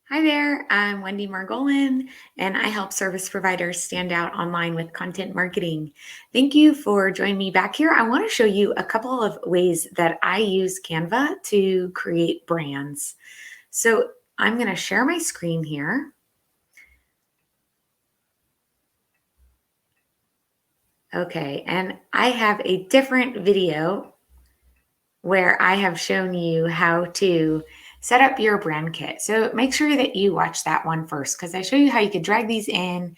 Hi there, I'm Wendy Margolin, and I help service providers stand out online with content marketing. Thank you for joining me back here. I want to show you a couple of ways that I use Canva to create brands. So I'm going to share my screen here. Okay, and I have a different video where I have shown you how to set up your brand kit. So make sure that you watch that one first because I show you how you can drag these in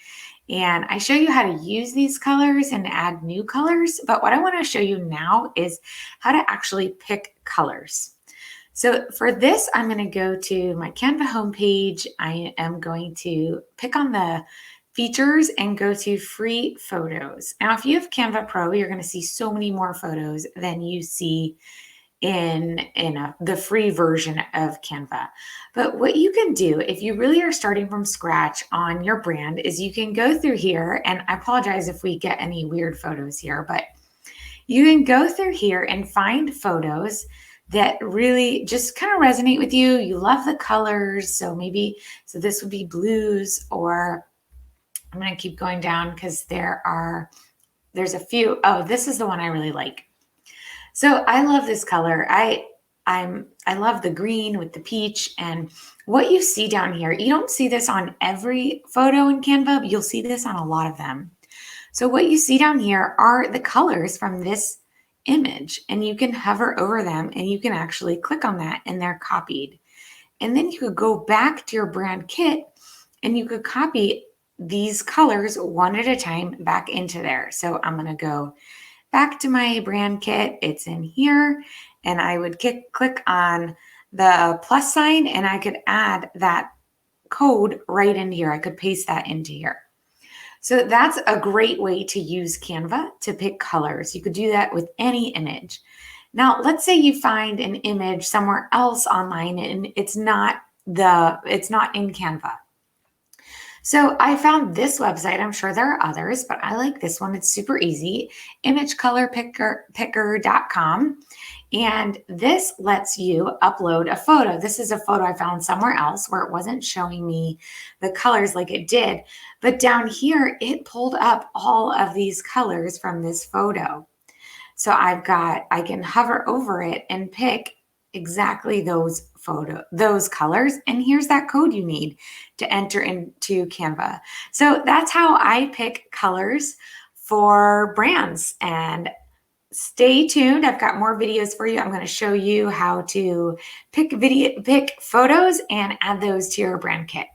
and I show you how to use these colors and add new colors. But what I want to show you now is how to actually pick colors. So for this, I'm going to go to my Canva homepage. I am going to pick on the features and go to free photos. Now, if you have Canva Pro, you're going to see so many more photos than you see in the free version of Canva. But what you can do if you really are starting from scratch on your brand is you can go through here, and I apologize if we get any weird photos here, but you can go through here and find photos that really just kind of resonate with you. You love the colors, so so this would be blues, or I'm going to keep going down because there's a few. Oh, this is the one I really like. So I love this color. I love the green with the peach, and what you see down here, you don't see this on every photo in Canva, but you'll see this on a lot of them. So what you see down here are the colors from this image, and you can hover over them and you can actually click on that and they're copied. And then you could go back to your brand kit and you could copy these colors one at a time back into there. So I'm going to go back to my brand kit. It's in here, and I would click on the plus sign and I could add that code right in here. I could paste that into here. So that's a great way to use Canva to pick colors. You could do that with any image. Now, let's say you find an image somewhere else online and it's not in Canva. So I found this website. I'm sure there are others, but I like this one. It's super easy, imagecolorpicker.com. And this lets you upload a photo. This is a photo I found somewhere else where it wasn't showing me the colors like it did. But down here, it pulled up all of these colors from this photo. So I can hover over it and pick exactly those colors. And here's that code you need to enter into Canva. So that's how I pick colors for brands. And stay tuned. I've got more videos for you. I'm going to show you how to pick photos and add those to your brand kit.